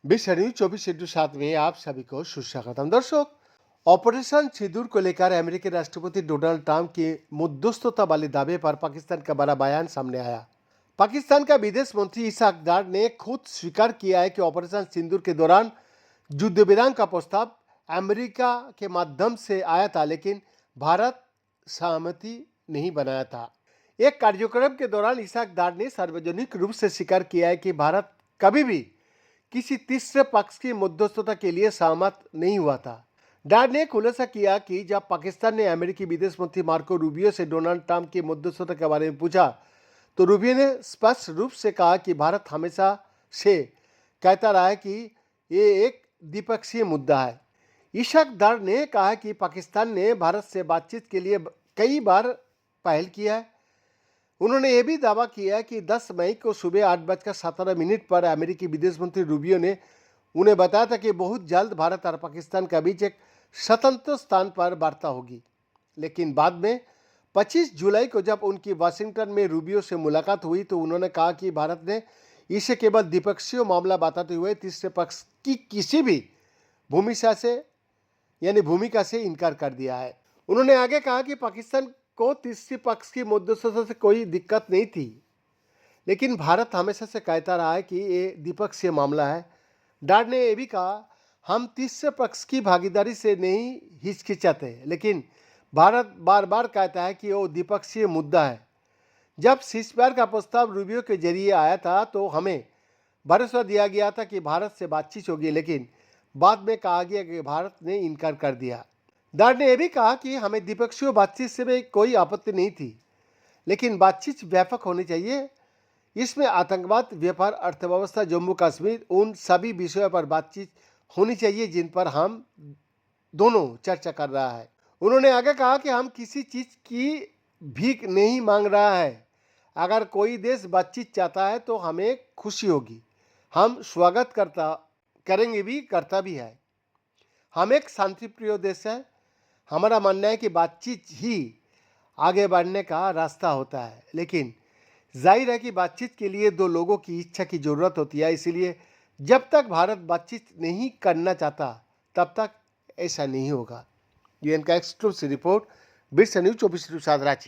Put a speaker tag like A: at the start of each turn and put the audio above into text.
A: विश्व न्यूज 24/7 में आप सभी को सुस्वागतम। दर्शक, ऑपरेशन सिंदूर को लेकर अमेरिकी राष्ट्रपति डोनाल्ड ट्रंप की मध्यस्थता वाले दावे पर पाकिस्तान का बड़ा बयान सामने आया। पाकिस्तान का विदेश मंत्री इसहाक डार ने खुद स्वीकार किया है कि ऑपरेशन सिंदूर के दौरान युद्ध विराम का प्रस्ताव अमेरिका के माध्यम से आया था, लेकिन भारत सहमति नहीं बनाया था। एक कार्यक्रम के दौरान इसहाक डार ने सार्वजनिक रूप से स्वीकार किया है कि भारत कभी भी किसी तीसरे पक्ष की मध्यस्थता के लिए सहमत नहीं हुआ था। डार ने खुलासा किया कि जब पाकिस्तान ने अमेरिकी विदेश मंत्री मार्को रूबियो से डोनाल्ड ट्रंप की मध्यस्थता के बारे में पूछा, तो रूबियो ने स्पष्ट रूप से कहा कि भारत हमेशा से कहता रहा है कि ये एक द्विपक्षीय मुद्दा है। इसहाक डार ने कहा कि पाकिस्तान ने भारत से बातचीत के लिए कई बार पहल किया है। उन्होंने यह भी दावा किया कि 10 मई को सुबह 8:17 पर अमेरिकी विदेश मंत्री रूबियो ने उन्हें बताया था कि बहुत जल्द भारत और पाकिस्तान के बीच एक स्वतंत्र स्थान पर वार्ता होगी। लेकिन बाद में 25 जुलाई को जब उनकी वाशिंगटन में रूबियो से मुलाकात हुई, तो उन्होंने कहा कि भारत ने इसे केवल द्विपक्षीय मामला बताते हुए तीसरे पक्ष की किसी भी भूमिका से इनकार कर दिया है। उन्होंने आगे कहा कि पाकिस्तान को तीसरे पक्ष की मध्यस्थता से कोई दिक्कत नहीं थी, लेकिन भारत हमेशा से कहता रहा है कि ये द्विपक्षीय मामला है। डार ने यह भी कहा, हम तीसरे पक्ष की भागीदारी से नहीं हिचकिचाते, लेकिन भारत बार बार कहता है कि वो द्विपक्षीय मुद्दा है। जब सीज़फायर का प्रस्ताव रूबियो के जरिए आया था, तो हमें भरोसा दिया गया था कि भारत से बातचीत होगी, लेकिन बाद में कहा गया कि भारत ने इनकार कर दिया। डार ने यह भी कहा कि हमें द्विपक्षीय बातचीत से भी कोई आपत्ति नहीं थी, लेकिन बातचीत व्यापक होनी चाहिए। इसमें आतंकवाद, व्यापार, अर्थव्यवस्था, जम्मू कश्मीर, उन सभी विषयों पर बातचीत होनी चाहिए जिन पर हम दोनों चर्चा कर रहा है। उन्होंने आगे कहा कि हम किसी चीज़ की भीख नहीं मांग रहा है। अगर कोई देश बातचीत चाहता है तो हमें खुशी होगी, हम स्वागत करेंगे भी, करता भी है। हम एक शांतिप्रिय देश है। हमारा मानना है कि बातचीत ही आगे बढ़ने का रास्ता होता है, लेकिन जाहिर है कि बातचीत के लिए दो लोगों की इच्छा की ज़रूरत होती है। इसलिए जब तक भारत बातचीत नहीं करना चाहता, तब तक ऐसा नहीं होगा। यूएन का एक्सक्लूसिव रिपोर्ट, विश्व न्यूज 24/7 रांची।